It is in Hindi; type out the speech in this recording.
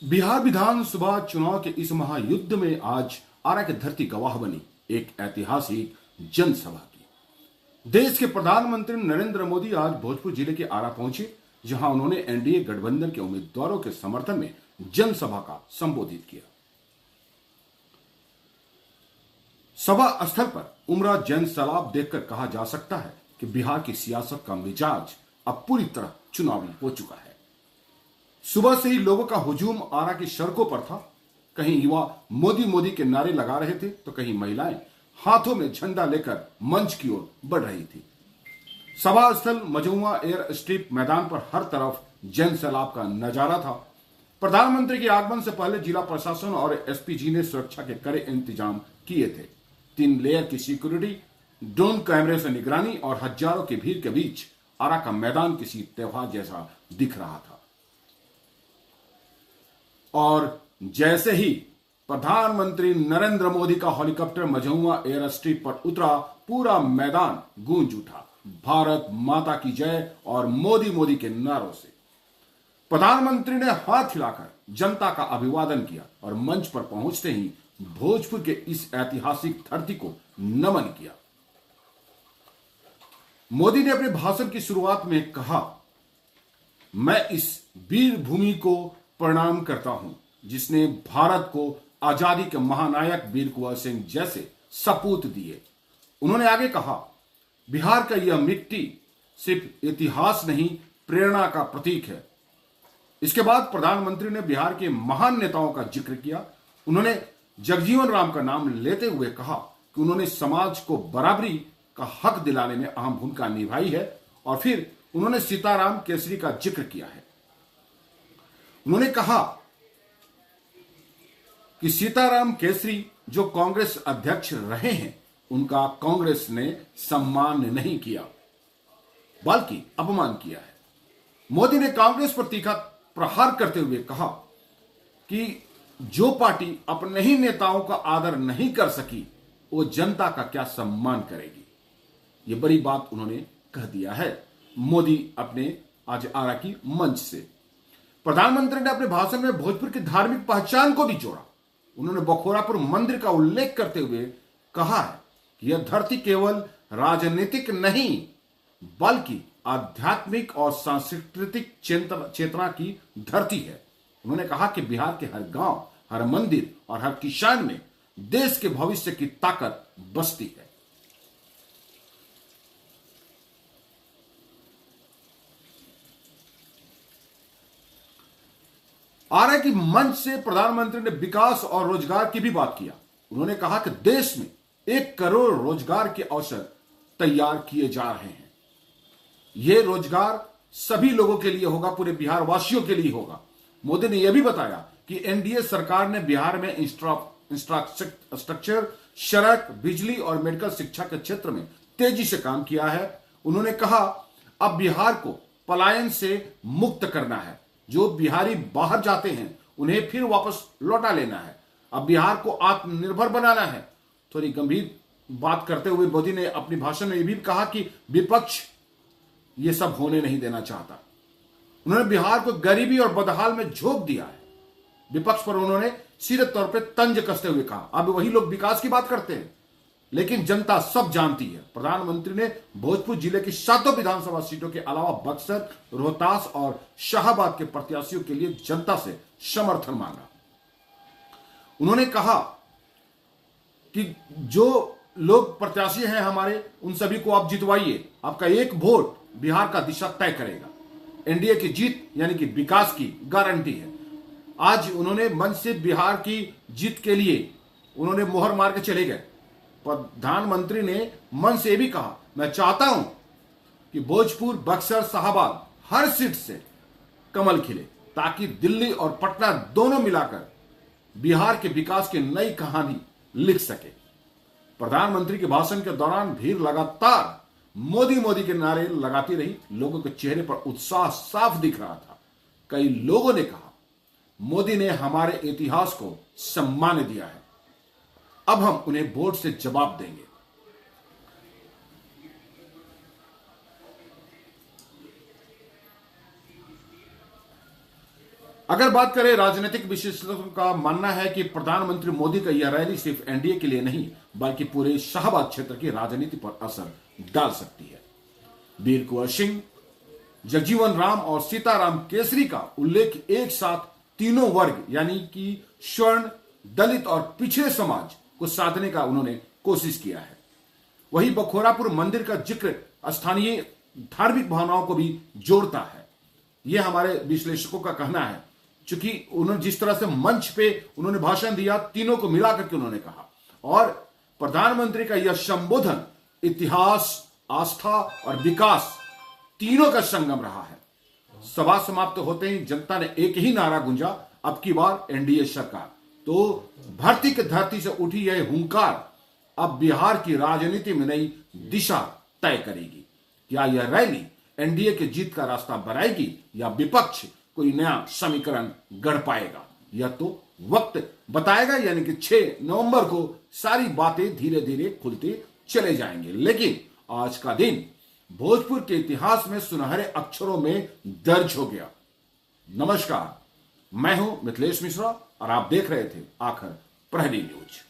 बिहार विधानसभा चुनाव के इस महायुद्ध में आज आरा की धरती गवाह बनी एक ऐतिहासिक जनसभा की। देश के प्रधानमंत्री नरेंद्र मोदी आज भोजपुर जिले के आरा पहुंचे, जहां उन्होंने एनडीए गठबंधन के उम्मीदवारों के समर्थन में जनसभा का संबोधित किया। सभा स्थल पर उमड़ा जन सैलाब देखकर कहा जा सकता है कि बिहार की सियासत का मिजाज अब पूरी तरह चुनावी हो चुका है। सुबह से ही लोगों का हुजूम आरा की सड़कों पर था। कहीं युवा मोदी मोदी के नारे लगा रहे थे, तो कहीं महिलाएं हाथों में झंडा लेकर मंच की ओर बढ़ रही थी। सभा स्थल मझौआ एयर स्ट्रिप मैदान पर हर तरफ जन सैलाब का नजारा था। प्रधानमंत्री के आगमन से पहले जिला प्रशासन और एसपीजी ने सुरक्षा के कड़े इंतजाम किए थे। 3 लेयर की सिक्योरिटी, ड्रोन कैमरे से निगरानी और हजारों की भीड़ के बीच आरा का मैदान किसी त्योहार जैसा दिख रहा था। और जैसे ही प्रधानमंत्री नरेंद्र मोदी का हेलीकॉप्टर मझौआ एयर स्ट्रिप पर उतरा, पूरा मैदान गूंज उठा भारत माता की जय और मोदी मोदी के नारों से। प्रधानमंत्री ने हाथ हिलाकर जनता का अभिवादन किया और मंच पर पहुंचते ही भोजपुर के इस ऐतिहासिक धरती को नमन किया। मोदी ने अपने भाषण की शुरुआत में कहा, मैं इस वीर भूमि को प्रणाम करता हूं जिसने भारत को आजादी के महानायक वीर कुंवर सिंह जैसे सपूत दिए। उन्होंने आगे कहा, बिहार का यह मिट्टी सिर्फ इतिहास नहीं, प्रेरणा का प्रतीक है। इसके बाद प्रधानमंत्री ने बिहार के महान नेताओं का जिक्र किया। उन्होंने जगजीवन राम का नाम लेते हुए कहा कि उन्होंने समाज को बराबरी का हक दिलाने में अहम भूमिका निभाई है। और फिर उन्होंने सीताराम केसरी का जिक्र किया है। उन्होंने कहा कि सीताराम केसरी जो कांग्रेस अध्यक्ष रहे हैं, उनका कांग्रेस ने सम्मान नहीं किया बल्कि अपमान किया है। मोदी ने कांग्रेस पर तीखा प्रहार करते हुए कहा कि जो पार्टी अपने ही नेताओं का आदर नहीं कर सकी, वो जनता का क्या सम्मान करेगी। ये बड़ी बात उन्होंने कह दिया है मोदी अपने आज आरा की मंच से। प्रधानमंत्री ने अपने भाषण में भोजपुर की धार्मिक पहचान को भी जोड़ा। उन्होंने बखोरापुर मंदिर का उल्लेख करते हुए कहा है कि यह धरती केवल राजनीतिक नहीं बल्कि आध्यात्मिक और सांस्कृतिक चेतना की धरती है। उन्होंने कहा कि बिहार के हर गांव, हर मंदिर और हर किसान में देश के भविष्य की ताकत बसती है। आरा की मंच से प्रधानमंत्री ने विकास और रोजगार की भी बात किया। उन्होंने कहा कि देश में 1 करोड़ रोजगार के अवसर तैयार किए जा रहे हैं। यह रोजगार सभी लोगों के लिए होगा, पूरे बिहार वासियों के लिए होगा। मोदी ने यह भी बताया कि एनडीए सरकार ने बिहार में इंफ्रास्ट्रक्चर, सड़क, बिजली और मेडिकल शिक्षा के क्षेत्र में तेजी से काम किया है। उन्होंने कहा, अब बिहार को पलायन से मुक्त करना है। जो बिहारी बाहर जाते हैं उन्हें फिर वापस लौटा लेना है। अब बिहार को आत्मनिर्भर बनाना है। थोड़ी गंभीर बात करते हुए मोदी ने अपने भाषण में यह भी कहा कि विपक्ष ये सब होने नहीं देना चाहता। उन्होंने बिहार को गरीबी और बदहाल में झोंक दिया है। विपक्ष पर उन्होंने सीधे तौर पे तंज कसते हुए कहा, अब वही लोग विकास की बात करते हैं, लेकिन जनता सब जानती है। प्रधानमंत्री ने भोजपुर जिले की 7 विधानसभा सीटों के अलावा बक्सर, रोहतास और शाहाबाद के प्रत्याशियों के लिए जनता से समर्थन मांगा। उन्होंने कहा कि जो लोग प्रत्याशी हैं हमारे, उन सभी को आप जितवाइए। आपका 1 वोट बिहार का दिशा तय करेगा। एनडीए की जीत यानी कि विकास की गारंटी है। आज उन्होंने मंच से बिहार की जीत के लिए उन्होंने मोहर मार के चले गए। प्रधानमंत्री ने मन से भी कहा, मैं चाहता हूं कि भोजपुर, बक्सर, शाहाबाद हर सीट से कमल खिले ताकि दिल्ली और पटना दोनों मिलाकर बिहार के विकास की नई कहानी लिख सके। प्रधानमंत्री के भाषण के दौरान भीड़ लगातार मोदी मोदी के नारे लगाती रही। लोगों के चेहरे पर उत्साह साफ दिख रहा था। कई लोगों ने कहा, मोदी ने हमारे इतिहास को सम्मान दिया है, अब हम उन्हें वोट से जवाब देंगे। अगर बात करें, राजनीतिक विशेषज्ञों का मानना है कि प्रधानमंत्री मोदी का यह रैली सिर्फ एनडीए के लिए नहीं बल्कि पूरे शाहबाद क्षेत्र की राजनीति पर असर डाल सकती है। वीर कुंवर सिंह, जगजीवन राम और सीताराम केसरी का उल्लेख एक साथ तीनों वर्ग यानी कि स्वर्ण, दलित और पिछड़े समाज को साधने का उन्होंने कोशिश किया है। वही बखोरापुर मंदिर का जिक्र स्थानीय धार्मिक भावनाओं को भी जोड़ता है। यह हमारे विश्लेषकों का कहना है, क्योंकि उन्होंने जिस तरह से मंच पे उन्होंने भाषण दिया, तीनों को मिलाकर के उन्होंने कहा, और प्रधानमंत्री का यह संबोधन इतिहास, आस्था और विकास तीनों का संगम रहा है। सभा समाप्त होते ही जनता ने एक ही नारा गूंजा, अब की बार एनडीए सरकार। तो भर्ती की धरती से उठी यह हुंकार अब बिहार की राजनीति में नई दिशा तय करेगी। क्या यह रैली एनडीए की जीत का रास्ता बनाएगी या विपक्ष कोई नया समीकरण गढ़ पाएगा? यह तो वक्त बताएगा, यानी कि 6 नवंबर को सारी बातें धीरे धीरे खुलते चले जाएंगे। लेकिन आज का दिन भोजपुर के इतिहास में सुनहरे अक्षरों में दर्ज हो गया। नमस्कार, मैं हूं मिथिलेश मिश्रा और आप देख रहे थे आखिर प्रहरी न्यूज।